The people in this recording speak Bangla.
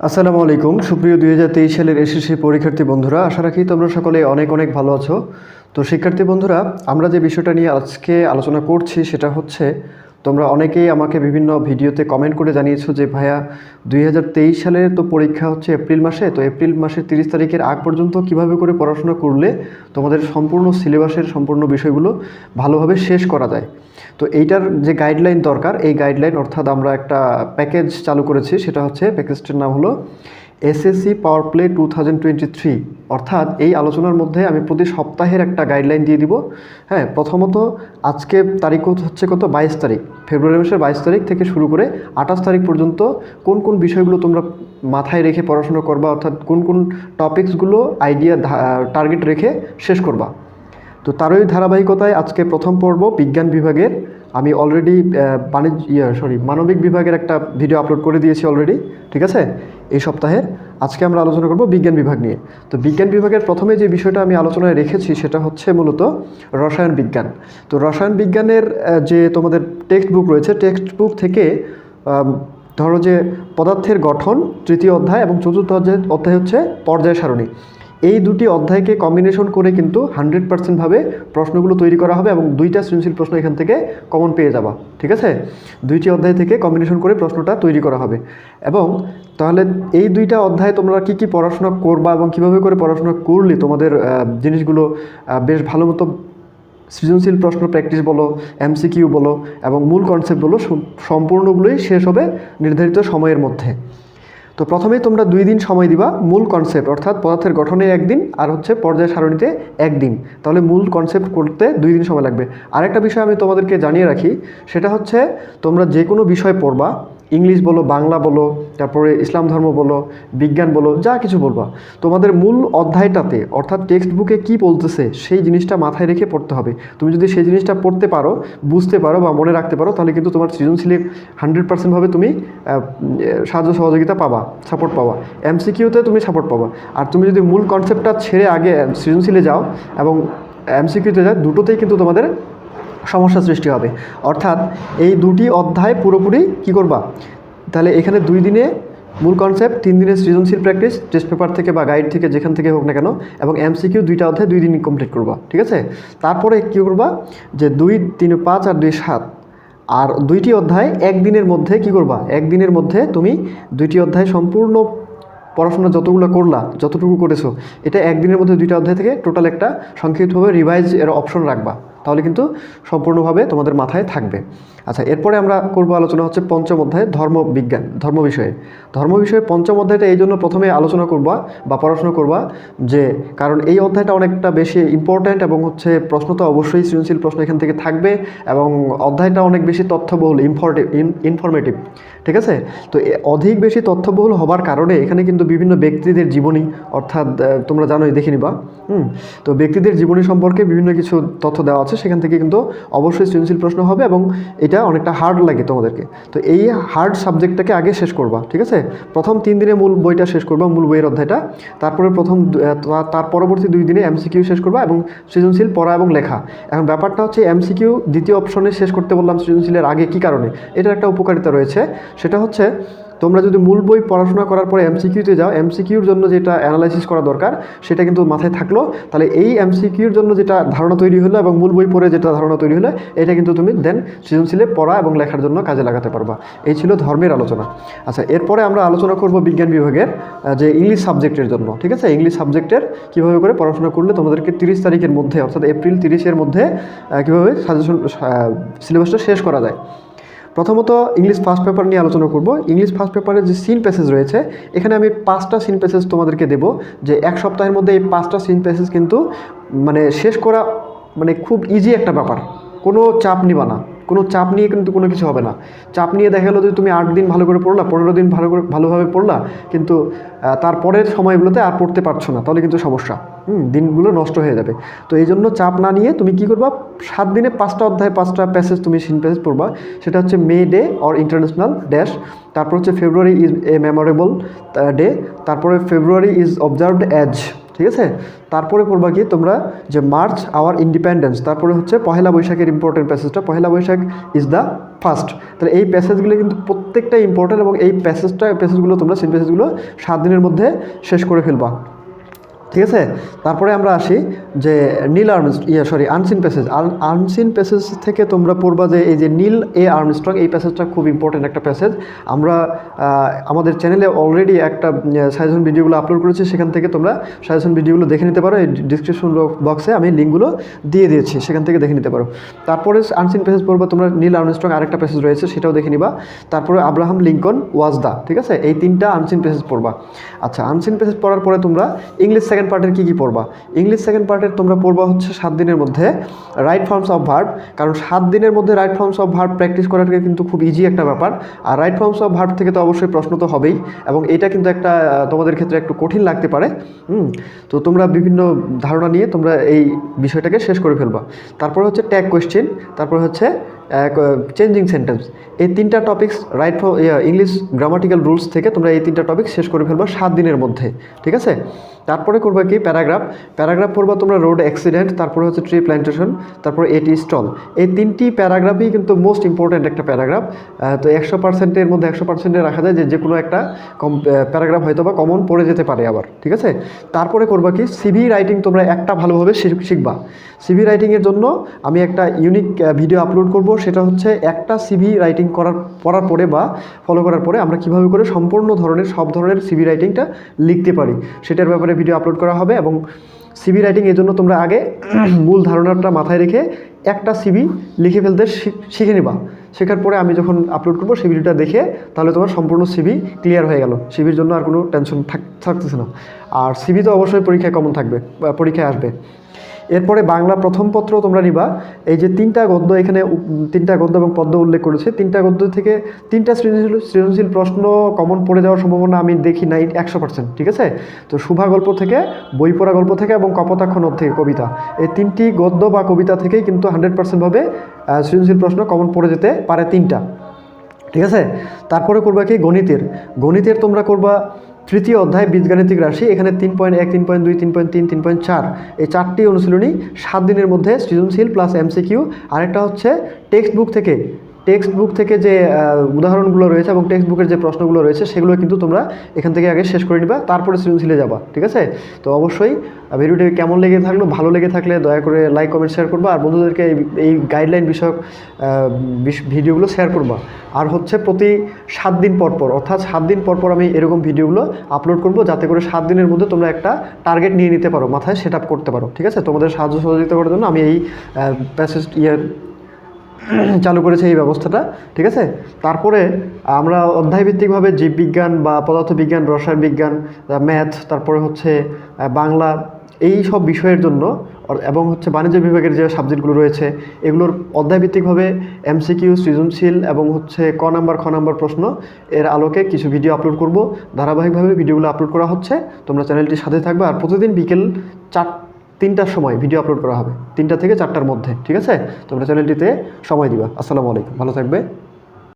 আসসালামু আলাইকুম সুপ্রিয় 2023 সালের এসএসসি পরীক্ষার্থী বন্ধুরা, আশা রাখি তোমরা সকলে অনেক অনেক ভালো আছো। তো শিক্ষার্থী বন্ধুরা, আমরা যে বিষয়টা নিয়ে আজকে আলোচনা করছি সেটা হচ্ছে, তোমরা অনেকেই আমাকে বিভিন্ন ভিডিওতে কমেন্ট করে জানিয়েছো যে ভাইয়া 2023 সালের তো পরীক্ষা হচ্ছে এপ্রিল মাসে, তো এপ্রিল মাসের 30 তারিখের আগ পর্যন্ত কিভাবে করে পড়াশোনা করলে তোমাদের সম্পূর্ণ সিলেবাসের সম্পূর্ণ বিষয়গুলো ভালোভাবে শেষ করা যায়। তো এইটার যে গাইডলাইন দরকার, এই গাইডলাইন অর্থাৎ আমরা একটা প্যাকেজ চালু করেছি, সেটা হচ্ছে প্যাকেজটির নাম হলো এসএসসি পাওয়ার প্লে 2023। অর্থাৎ এই আলোচনার মধ্যে আমি প্রতি সপ্তাহের একটা গাইডলাইন দিয়ে দিব। হ্যাঁ, প্রথমত আজকে তারিখ হচ্ছে কত, 22 তারিখ, ফেব্রুয়ারি মাসের 22 তারিখ থেকে শুরু করে 28 তারিখ পর্যন্ত কোন কোন বিষয়গুলো তোমরা মাথায় রেখে পড়াশোনা করবা, অর্থাৎ কোন কোন টপিকসগুলো আইডিয়া টার্গেট রেখে শেষ করবা। তো তারই ধারাবাহিকতায় আজকে প্রথম পর্ব বিজ্ঞান বিভাগের আমি অলরেডি মানবিক বিভাগের একটা ভিডিও আপলোড করে দিয়েছি অলরেডি, ঠিক আছে। এই সপ্তাহের আজকে আমরা আলোচনা করব বিজ্ঞান বিভাগ নিয়ে। তো বিজ্ঞান বিভাগের প্রথমে যে বিষয়টা আমি আলোচনায় রেখেছি সেটা হচ্ছে মূলত রসায়ন বিজ্ঞান। তো রসায়ন বিজ্ঞানের যে তোমাদের টেক্সট বুক রয়েছে, টেক্সট বুক থেকে ধরো যে পদার্থের গঠন তৃতীয় অধ্যায় এবং চতুর্থ অধ্যায় হচ্ছে পর্যায় সারণী, এই দুটি অধ্যায়কে কম্বিনেশন করে কিন্তু 100% ভাবে প্রশ্নগুলো তৈরি করা হবে এবং দুইটা সৃজনশীল প্রশ্ন এখান থেকে কমন পেয়ে যাবা, ঠিক আছে। দুইটি অধ্যায় থেকে কম্বিনেশন করে প্রশ্নটা তৈরি করা হবে। এবং তাহলে এই দুইটা অধ্যায়ে তোমরা কি কি পড়াশোনা করবা এবং কিভাবে করে পড়াশোনা করলে তোমাদের জিনিসগুলো বেশ ভালো মতো সৃজনশীল প্রশ্ন প্র্যাকটিস বলো, এমসিকিউ বলো এবং মূল কনসেপ্ট বলো, সম্পূর্ণগুলোই শেষ হবে নির্ধারিত সময়ের মধ্যে। তো প্রথমেই তোমরা 2 দিন সময় দিবা মূল কনসেপ্ট, অর্থাৎ পদার্থের গঠনে 1 দিন আর হচ্ছে পর্যায় সারণীতে 1 দিন। তাহলে মূল কনসেপ্ট করতে 2 দিন সময় লাগবে। আরেকটা বিষয় আমি তোমাদেরকে জানিয়ে রাখি, সেটা হচ্ছে তোমরা যে কোনো বিষয় পড়বা, ইংলিশ বলো, বাংলা বলো, তারপরে ইসলাম ধর্ম বলো, বিজ্ঞান বলো, যা কিছু বলবা, তোমাদের মূল অধ্যায়টাতে অর্থাৎ টেক্সট বুকে কী বলতেছে সেই জিনিসটা মাথায় রেখে পড়তে হবে। তুমি যদি সেই জিনিসটা পড়তে পারো, বুঝতে পারো বা মনে রাখতে পারো, তাহলে কিন্তু তোমার সৃজনশীলে 100% ভাবে তুমি সাহায্য সহযোগিতা পাবা, সাপোর্ট পাবা। এমসিকিউতে তুমি সাপোর্ট পাবা। আর তুমি যদি মূল কনসেপ্টটা ছেড়ে আগে সৃজনশীলে যাও এবং এমসিকিউতে যাও, দুটোতেই কিন্তু তোমাদের সমস্যা সৃষ্টি হবে। অর্থাৎ এই দুটি অধ্যায় পুরোপুরি কি করবা, তাহলে এখানে 2 দিনে মূল কনসেপ্ট, 3 দিনের সৃজনশীল প্র্যাকটিস টেস্ট পেপার থেকে বা গাইড থেকে যেখান থেকে হোক না কেন, এবং এমসিকিউ 2টা অধ্যায় 2 দিন কমপ্লিট করবা, ঠিক আছে। তারপরে কী করবা, যে 2, 3, 5 আর 2, 7 আর 2টি অধ্যায় 1 দিনের মধ্যে কি করবা, 1 দিনের মধ্যে তুমি 2টি অধ্যায় সম্পূর্ণ পড়াশোনা যতগুলো করলা, যতটুকু করেছো, এটা 1 দিনের মধ্যে 2টা অধ্যায় থেকে টোটাল একটা সংক্ষিপ্তভাবে রিভাইজ এর অপশন রাখবা, তাহলে কিন্তু সম্পূর্ণভাবে তোমাদের মাথায় থাকবে। আচ্ছা, এরপরে আমরা করব আলোচনা হচ্ছে পঞ্চম অধ্যায় ধর্মবিজ্ঞান, ধর্ম বিষয়ে। ধর্ম বিষয়ে পঞ্চম অধ্যায়টা এই জন্য প্রথমে আলোচনা করবা বা পড়াশোনা করবা যে কারণ এই অধ্যায়টা অনেকটা বেশি ইম্পর্ট্যান্ট এবং হচ্ছে প্রশ্ন তো অবশ্যই সৃজনশীল প্রশ্ন এখান থেকে থাকবে এবং অধ্যায়টা অনেক বেশি তথ্যবহুল, ইনফরমেটিভ, ঠিক আছে। তো অধিক বেশি তথ্যবহুল হবার কারণে এখানে কিন্তু বিভিন্ন ব্যক্তিদের জীবনী, অর্থাৎ তোমরা জানোই, দেখে নিবা। তো ব্যক্তিদের জীবনী সম্পর্কে বিভিন্ন কিছু তথ্য দেওয়া আছে, সেখান থেকে কিন্তু অবশ্যই সৃজনশীল প্রশ্ন হবে এবং এটা অনেকটা হার্ড লাগে তোমাদেরকে। তো এই হার্ড সাবজেক্টটাকে আগে শেষ করবা, ঠিক আছে। প্রথম 3 দিনে মূল বইটা শেষ করবা, মূল বইয়ের অধ্যায়টা। তারপরে তার পরবর্তী 2 দিনে এমসিকিউ শেষ করবা এবং সৃজনশীল পড়া এবং লেখা। এখন ব্যাপারটা হচ্ছে এমসিকিউ দ্বিতীয় অপশনে শেষ করতে বললাম সৃজনশীলের আগে, কী কারণে, এটার একটা উপকারিতা রয়েছে। সেটা হচ্ছে তোমরা যদি মূল বই পড়াশোনা করার পরে এমসিকিউতে যাও, এমসিকিউর জন্য যেটা অ্যানালাইসিস করা দরকার সেটা কিন্তু মাথায় থাকলো, তাহলে এই এমসিকিউর জন্য যেটা ধারণা তৈরি হলো এবং মূল বই পড়ে যেটা ধারণা তৈরি হলো, এটা কিন্তু তুমি দেন সৃজনশীলে পড়া এবং লেখার জন্য কাজে লাগাতে পারবা। এই ছিল ধর্মের আলোচনা। আচ্ছা, এরপরে আমরা আলোচনা করব বিজ্ঞান বিভাগের যে ইংলিশ সাবজেক্টের জন্য, ঠিক আছে। ইংলিশ সাবজেক্টের কীভাবে করে পড়াশোনা করলে তোমাদেরকে 30 তারিখের মধ্যে, অর্থাৎ এপ্রিল 30-এর মধ্যে কীভাবে সিলেবাসটা শেষ করা যায়। প্রথমত ইংলিশ ফার্স্ট পেপার নিয়ে আলোচনা করব। ইংলিশ ফার্স্ট পেপারের যে সিন প্যাসেজ রয়েছে, এখানে আমি 5টা সিন প্যাসেজ তোমাদেরকে দেব, যে 1 সপ্তাহের মধ্যে এই 5টা সিন প্যাসেজ কিন্তু মানে শেষ করা মানে খুব ইজি একটা ব্যাপার। কোনো চাপ নিবা না, কোনো চাপ নিয়ে কিন্তু কোনো কিছু হবে না। চাপ নিয়ে দেখা গেলো যে তুমি 8 দিন ভালো করে পড়লা, 15 দিন ভালোভাবে পড়লা, কিন্তু তারপরের সময়গুলোতে আর পড়তে পারছো না, তাহলে কিন্তু সমস্যা, দিনগুলো নষ্ট হয়ে যাবে। তো এই জন্য চাপ না নিয়ে তুমি কি করবা, 7 দিনে 5টা অধ্যায় 5টা প্যাসেজ তুমি সিন প্যাসেজ পড়বা। সেটা হচ্ছে May Day or international dash, তারপর হচ্ছে February is a memorable day, তারপরে ফেব্রুয়ারি ইজ অবজার্ভড অ্যাজ ঠিক আছে। তারপরে পড়বা কি তোমরা যে মার্চ আওয়ার ইন্ডিপেন্ডেন্স, তারপরে হচ্ছে পহেলা বৈশাখের ইম্পর্টেন্ট প্যাসেজটা, Pohela Boishakh is the first. তাহলে এই প্যাসেজগুলো কিন্তু প্রত্যেকটা ইম্পর্টেন্ট এবং এই প্যাসেজগুলো তোমরা সিন প্যাসেজগুলো 7 দিনের মধ্যে শেষ করে ফেলবা, ঠিক আছে। তারপরে আমরা আসি যে নীল আনসিন প্যাসেজ। আনসিন প্যাসেজ থেকে তোমরা পড়বা যে এই যে নীল এ আর্মস্ট্রং, এই প্যাসেজটা খুব ইম্পর্টেন্ট একটা প্যাসেজ। আমরা আমাদের চ্যানেলে অলরেডি একটা সাজেশন ভিডিওগুলো আপলোড করেছি, সেখান থেকে তোমরা সাজেশন ভিডিওগুলো দেখে নিতে পারো। এই ডিসক্রিপশন বক্সে আমি লিঙ্কগুলো দিয়ে দিয়েছি, সেখান থেকে দেখে নিতে পারো। তারপরে আনসিন প্যাসেজ পড়বা তোমরা নীল আর্মস্ট্রং, আরেকটা প্যাসেজ রয়েছে সেটাও দেখে নিবা। তারপরে আব্রাহাম লিঙ্কন ওয়াজ দা, ঠিক আছে। এই 3টা আনসিন প্যাসেজ পড়বা। আচ্ছা, আনসিন প্যাসেজ পড়ার পরে তোমরা ইংলিশ সেকেন্ড পার্টের কী কী পড়বা? ইংলিশ সেকেন্ড পার্টের তোমরা পড়বা হচ্ছে 7 দিনের মধ্যে রাইট ফর্মস অফ ভার্ব। কারণ 7 দিনের মধ্যে right forms of verb practice করাটা কিন্তু খুব ইজি একটা ব্যাপার। আর রাইট ফর্মস অফ ভার্ব থেকে তো অবশ্যই প্রশ্ন তো হবেই, এবং এটা কিন্তু একটা তোমাদের ক্ষেত্রে একটু কঠিন লাগতে পারে। তো তোমরা বিভিন্ন ধারণা নিয়ে তোমরা এই বিষয়টাকে শেষ করে ফেলবা। তারপর হচ্ছে ট্যাগ কোয়েশ্চেন, তারপর হচ্ছে চেঞ্জিং সেন্টেন্স। এই 3টা topics right English grammatical rules থেকে তোমরা এই 3টা টপিক শেষ করে ফেলবা 7 দিনের মধ্যে, ঠিক আছে। তারপরে করবা কি প্যারাগ্রাফ পড়বা তোমরা রোড অ্যাক্সিডেন্ট, তারপরে হচ্ছে ট্রি প্ল্যান্টেশন, তারপরে এটি স্টল। এই 3টি প্যারাগ্রাফই কিন্তু মোস্ট ইম্পর্ট্যান্ট একটা প্যারাগ্রাফ। তো 100%-এর মধ্যে 100%-এ রাখা যায় যে কোনো একটা প্যারাগ্রাফ হয়তো বা কমন পড়ে যেতে পারে আবার, ঠিক আছে। তারপরে করবা কি সিভি রাইটিং তোমরা একটা ভালোভাবে শিখবা। সিভি রাইটিংয়ের জন্য আমি একটা ইউনিক ভিডিও আপলোড করব, সেটা হচ্ছে একটা সিভি রাইটিং পড়ার পরে বা ফলো করার পরে আমরা কীভাবে করে সম্পূর্ণ সব ধরনের সিভি রাইটিংটা লিখতে পারি সেটার ব্যাপারে ভিডিও আপলোড করা হবে। এবং সিভি রাইটিং এর জন্য তোমরা আগে মূল ধারণাটা মাথায় রেখে একটা সিভি লিখে ফেলতে শিখে নিবা। শেখার পরে আমি যখন আপলোড করবো সেই ভিডিওটা দেখে তাহলে তোমার সম্পূর্ণ সিভি ক্লিয়ার হয়ে গেল, সিভির জন্য আর কোনো টেনশন থাকতেছে না। আর সিভি তো অবশ্যই পরীক্ষায় কমন থাকবে, পরীক্ষায় আসবে। এরপরে বাংলা প্রথম পত্র তোমরা নিবা। এই যে 3টা গদ্য, এখানে 3টা গদ্য এবং পদ্য উল্লেখ করেছে, 3টা গদ্য থেকে 3টা সৃজনশীল প্রশ্ন কমন পড়ে যাওয়ার সম্ভাবনা আমি দেখি নাই 100%, ঠিক আছে। তো শুভা গল্প থেকে, বই পড়া গল্প থেকে এবং কপোতাক্ষ নদ থেকে কবিতা, এই 3টি গদ্য বা কবিতা থেকেই কিন্তু 100% ভাবে সৃজনশীল প্রশ্ন কমন পড়ে যেতে পারে 3টা, ঠিক আছে। তারপরে করবা কি গণিতের তোমরা করবা 3য় অধ্যায় বীজগাণিতিক রাশি। এখানে 3.1, 3.2, 3.3, 3.4 এই 4টি অনুশীলনী 7 দিনের মধ্যে সৃজনশীল প্লাস এমসিকিউ। আরেকটা হচ্ছে টেক্সট বুক থেকে যে উদাহরণগুলো রয়েছে এবং টেক্সট বুকের যে প্রশ্নগুলো রয়েছে সেগুলো কিন্তু তোমরা এখান থেকে আগে শেষ করে নিবা, তারপরে সৃজনশীলে যাবা, ঠিক আছে। তো অবশ্যই ভিডিওটি কেমন লেগে থাকলো, ভালো লেগে থাকলে দয়া করে লাইক কমেন্ট শেয়ার করবা, আর বন্ধুদেরকে এই গাইডলাইন বিষয়ক ভিডিওগুলো শেয়ার করবা। আর হচ্ছে প্রতি 7 দিন পর অর্থাৎ 7 দিন পর আমি এরকম ভিডিওগুলো আপলোড করব, যাতে করে 7 দিনের মধ্যে তোমরা একটা টার্গেট নিয়ে নিতে পারো, মাথায় সেট আপ করতে পারো, ঠিক আছে। তোমাদের সাহায্য সহযোগিতা করার জন্য আমি এই প্যাসেজ চালু করেছে এই ব্যবস্থাটা, ঠিক আছে। তারপরে আমরা অধ্যায়ভিত্তিকভাবে জীববিজ্ঞান বা পদার্থবিজ্ঞান, রসায়ন বিজ্ঞান, ম্যাথ, তারপরে হচ্ছে বাংলা, এই সব বিষয়ের জন্য এবং হচ্ছে বাণিজ্য বিভাগের যে সাবজেক্টগুলো রয়েছে এগুলোর অধ্যায়ভিত্তিকভাবে এমসিকিউ, সৃজনশীল এবং হচ্ছে খ নাম্বার প্রশ্ন এর আলোকে কিছু ভিডিও আপলোড করব। ধারাবাহিকভাবে ভিডিওগুলো আপলোড করা হচ্ছে, তোমরা চ্যানেলটির সাথে থাকবে। আর প্রতিদিন বিকেল 3টার সময় ভিডিও আপলোড করা হবে, 3টা থেকে 4টার মধ্যে, ঠিক আছে। তোমরা চ্যানেলটিতে সময় দিবা। আসসালামু আলাইকুম, ভালো থাকবে।